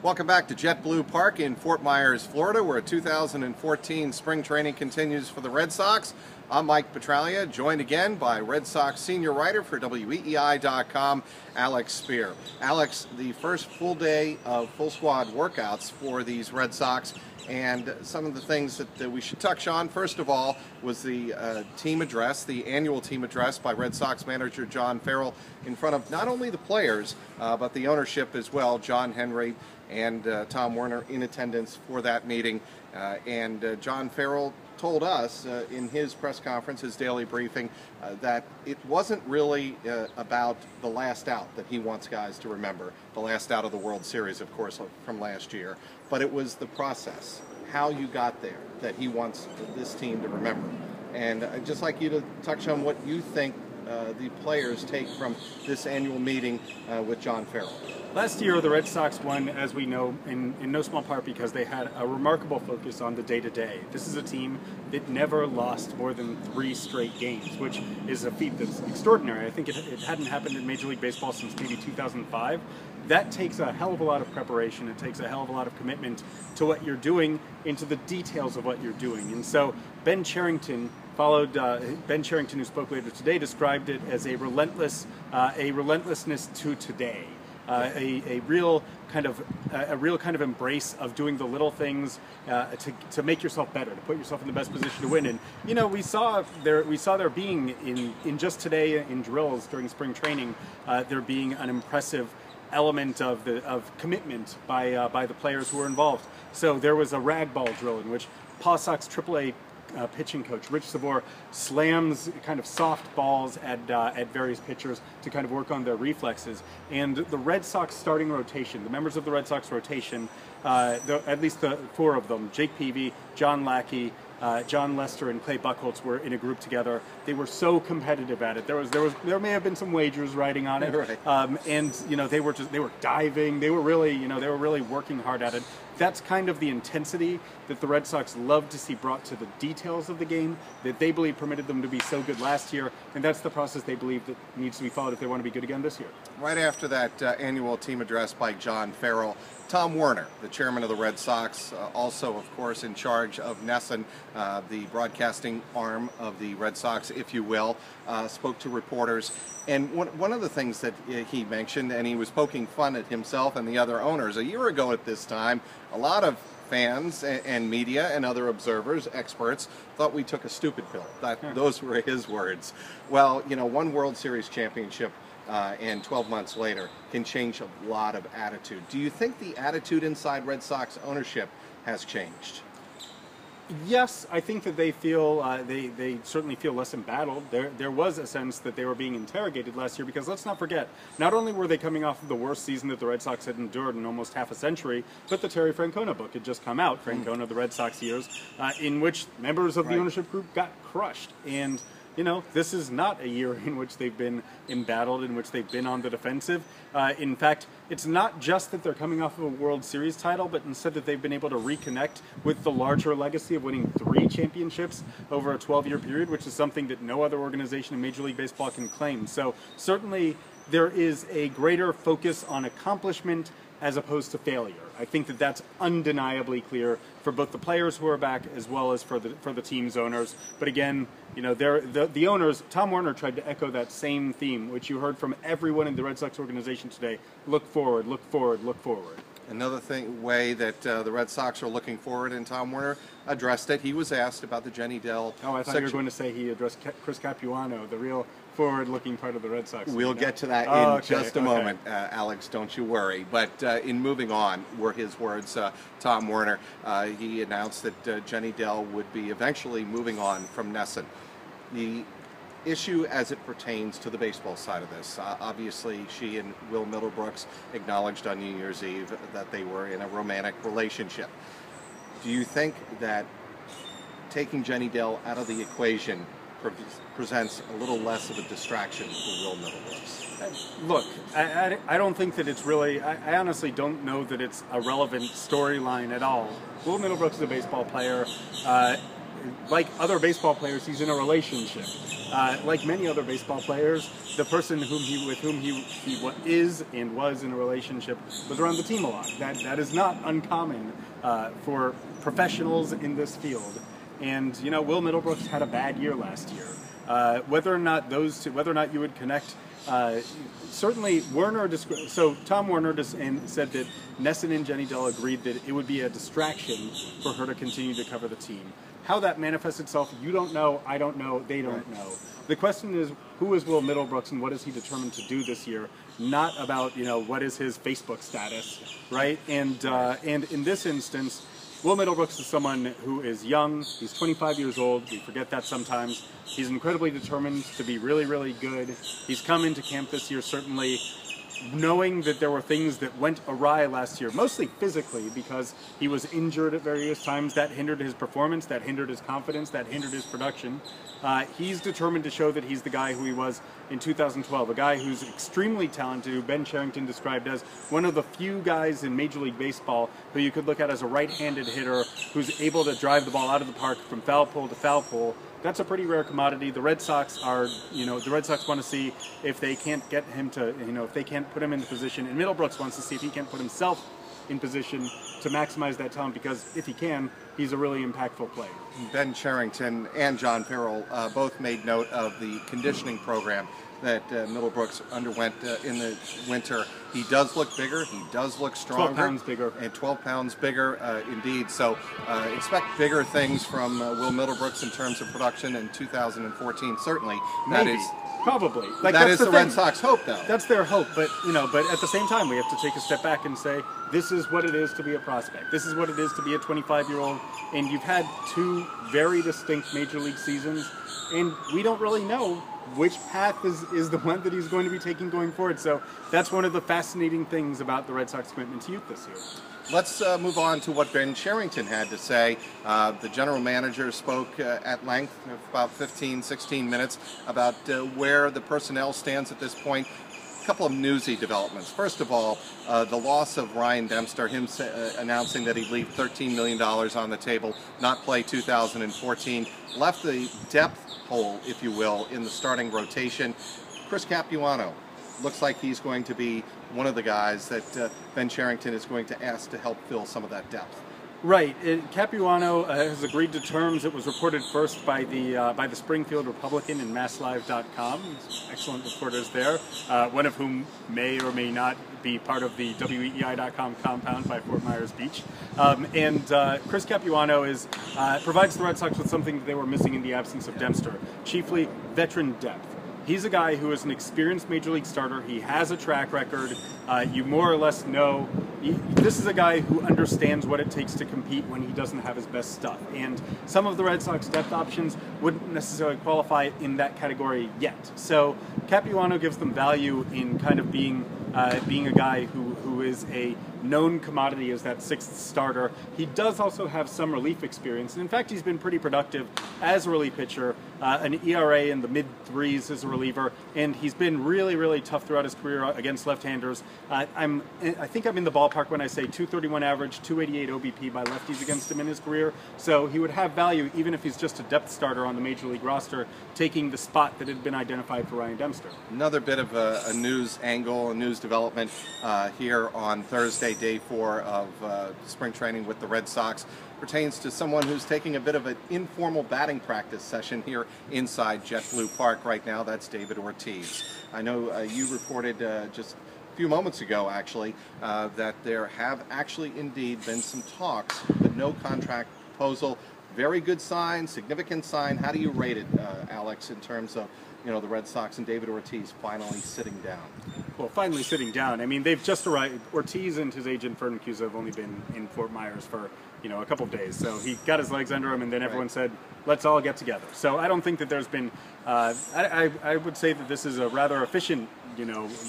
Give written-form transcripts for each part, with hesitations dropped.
Welcome back to JetBlue Park in Fort Myers, Florida, where 2014 spring training continues for the Red Sox. I'm Mike Petraglia, joined again by Red Sox senior writer for WEEI.com, Alex Speier. Alex, the first full day of full squad workouts for these Red Sox, and some of the things that we should touch on, first of all, was the team address, the annual team address by Red Sox manager John Farrell in front of not only the players, but the ownership as well. John Henry and Tom Werner in attendance for that meeting. John Farrell told us in his press conference, his daily briefing, that it wasn't really about the last out that he wants guys to remember, the last out of the World Series, of course, from last year, but it was the process, how you got there, that he wants this team to remember. And I'd just like you to touch on what you think the players take from this annual meeting with John Farrell. Last year, the Red Sox won, as we know, in no small part because they had a remarkable focus on the day-to-day. This is a team that never lost more than 3 straight games, which is a feat that's extraordinary. I think it hadn't happened in Major League Baseball since maybe 2005. That takes a hell of a lot of preparation. It takes a hell of a lot of commitment to what you're doing, into the details of what you're doing. And so Ben Cherington Ben Cherington, who spoke later today, described it as a relentlessness to today. A real kind of embrace of doing the little things to make yourself better, to put yourself in the best position to win. And you know, we saw there being in just today in drills during spring training, there being an impressive element of commitment by the players who were involved. So there was a ragdoll drill in which Paw Sox AAA pitching coach Rich Savor slams kind of soft balls at various pitchers to kind of work on their reflexes. And the Red Sox starting rotation, the members of the Red Sox rotation, at least the 4 of them, Jake Peavy, John Lackey, John Lester, and Clay Buchholz were in a group together. They were so competitive at it. There may have been some wagers riding on it, right. And you know, they were diving. They were really working hard at it. That's kind of the intensity that the Red Sox love to see brought to the details of the game, that they believe permitted them to be so good last year, and that's the process they believe that needs to be followed if they want to be good again this year. Right after that annual team address by John Farrell, Tom Werner, the chairman of the Red Sox, also, of course, in charge of NESN, the broadcasting arm of the Red Sox, if you will, spoke to reporters. And one of the things that he mentioned, and he was poking fun at himself and the other owners, a year ago at this time, a lot of fans and media and other observers, experts, thought we took a stupid pill. Those were his words. Well, you know, one World Series championship and 12 months later can change a lot of attitude. Do you think the attitude inside Red Sox ownership has changed? Yes, I think that they feel they certainly feel less embattled. There was a sense that they were being interrogated last year because let's not forget, not only were they coming off of the worst season that the Red Sox had endured in almost half a century, but the Terry Francona book had just come out, Francona, the Red Sox Years, in which members of the ownership group got crushed. And you know, this is not a year in which they've been embattled, in which they've been on the defensive. In fact, it's not just that they're coming off of a World Series title, but instead that they've been able to reconnect with the larger legacy of winning 3 championships over a 12-year period, which is something that no other organization in Major League Baseball can claim. So certainly there is a greater focus on accomplishment as opposed to failure. I think that that's undeniably clear for both the players who are back as well as for the team's owners. But again, you know, the owners, Tom Werner tried to echo that same theme, which you heard from everyone in the Red Sox organization today. Look forward, look forward, look forward. Another way that the Red Sox are looking forward, and Tom Werner addressed it. He was asked about the Jenny Dell. Oh, I thought you were going to say he addressed Chris Capuano, the real forward-looking part of the Red Sox. We'll get to that in just a moment, Alex, don't you worry. But in moving on, were his words, Tom Werner. He announced that Jenny Dell would be eventually moving on from NESN. The issue as it pertains to the baseball side of this, obviously she and Will Middlebrooks acknowledged on New Year's Eve that they were in a romantic relationship. Do you think that taking Jenny Dell out of the equation presents a little less of a distraction for Will Middlebrooks? Look, I don't think that it's really, I honestly don't know that it's a relevant storyline at all. Will Middlebrooks is a baseball player. Like other baseball players, he's in a relationship. like many other baseball players, the person with whom he is and was in a relationship was around the team a lot. That is not uncommon for professionals in this field. And Will Middlebrooks had a bad year last year. Whether or not you would connect. Certainly, Werner. So Tom Werner said that Nesson and Jenny Dell agreed that it would be a distraction for her to continue to cover the team. How that manifests itself, you don't know, I don't know, they don't know. The question is, who is Will Middlebrooks and what is he determined to do this year? Not about what is his Facebook status, right? And in this instance, Will Middlebrooks is someone who is young. He's 25 years old. We forget that sometimes. He's incredibly determined to be really, really good. He's come into camp this year certainly knowing that there were things that went awry last year, mostly physically, because he was injured at various times. That hindered his performance, that hindered his confidence, that hindered his production. He's determined to show that he's the guy who he was in 2012, a guy who's extremely talented, who Ben Cherington described as one of the few guys in Major League Baseball who you could look at as a right-handed hitter who's able to drive the ball out of the park from foul pole to foul pole. That's a pretty rare commodity. The Red Sox want to see if they can't get him to, if they can't put him into position. And Middlebrooks wants to see if he can't put himself in position to maximize that talent, because if he can, he's a really impactful player. Ben Cherington and John Farrell both made note of the conditioning program that Middlebrooks underwent in the winter. He does look bigger. He does look stronger. 12 pounds bigger. And 12 pounds bigger, indeed. So expect bigger things from Will Middlebrooks in terms of production in 2014. Certainly. Maybe. Probably. That is the Red Sox hope, though. That's their hope. But at the same time, we have to take a step back and say, this is what it is to be a prospect. This is what it is to be a 25-year-old. And you've had two very distinct Major League seasons. And we don't really know which path is the one that he's going to be taking going forward. So that's one of the fascinating things about the Red Sox commitment to youth this year. Let's move on to what Ben Cherington had to say. The general manager spoke at length, about 15, 16 minutes, about where the personnel stands at this point. A couple of newsy developments. First of all, the loss of Ryan Dempster, him announcing that he'd leave $13 million on the table, not play 2014, left the depth hole, if you will, in the starting rotation. Chris Capuano looks like he's going to be one of the guys that Ben Cherington is going to ask to help fill some of that depth. Right. Capuano has agreed to terms. It was reported first by the Springfield Republican and MassLive.com. Excellent reporters there, one of whom may or may not be part of the WEEI.com compound by Fort Myers Beach. Chris Capuano provides the Red Sox with something that they were missing in the absence of Dempster, chiefly veteran depth. He's a guy who is an experienced Major League starter. He has a track record. You more or less know. This is a guy who understands what it takes to compete when he doesn't have his best stuff. And some of the Red Sox depth options wouldn't necessarily qualify in that category yet. So Capuano gives them value in kind of being a guy who is a known commodity as that sixth starter. He does also have some relief experience, and in fact he's been pretty productive as a relief pitcher, an ERA in the mid-3s as a reliever, and he's been really, really tough throughout his career against left-handers. I think I'm in the ballpark when I say 231 average, 288 OBP by lefties against him in his career, so he would have value even if he's just a depth starter on the Major League roster, taking the spot that had been identified for Ryan Dempster. Another bit of a news angle, a news development here on Thursday, day 4 of spring training with the Red Sox, pertains to someone who's taking a bit of an informal batting practice session here inside JetBlue Park right now. That's David Ortiz. I know you reported just a few moments ago, actually, that there have actually indeed been some talks, but no contract proposal. Very good sign, significant sign. How do you rate it, Alex, in terms of the Red Sox and David Ortiz finally sitting down? Well, finally sitting down. I mean, they've just arrived. Ortiz and his agent, Fern Cusa, have only been in Fort Myers for, a couple of days. So he got his legs under him, and then everyone said, let's all get together. So I don't think that there's been, I would say that this is a rather efficient,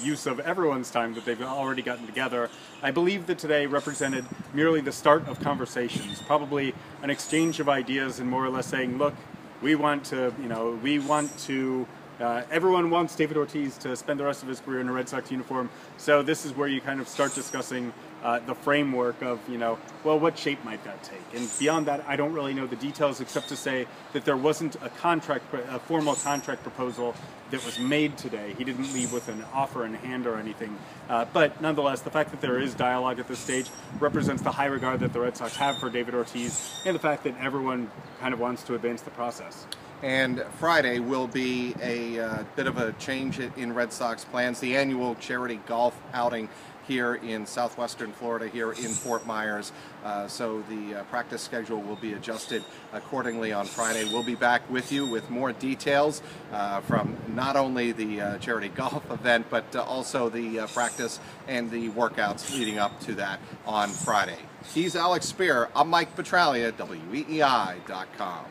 use of everyone's time that they've already gotten together. I believe that today represented merely the start of conversations, probably an exchange of ideas and more or less saying, look, we want to, everyone wants David Ortiz to spend the rest of his career in a Red Sox uniform, so this is where you kind of start discussing the framework of, well, what shape might that take? And beyond that, I don't really know the details except to say that there wasn't a formal contract proposal that was made today. He didn't leave with an offer in hand or anything. But nonetheless, the fact that there is dialogue at this stage represents the high regard that the Red Sox have for David Ortiz and the fact that everyone kind of wants to advance the process. And Friday will be a bit of a change in Red Sox plans. The annual charity golf outing here in southwestern Florida, here in Fort Myers. So the practice schedule will be adjusted accordingly on Friday. We'll be back with you with more details from not only the charity golf event, but also the practice and the workouts leading up to that on Friday. He's Alex Speier. I'm Mike Petraglia, WEEI.com.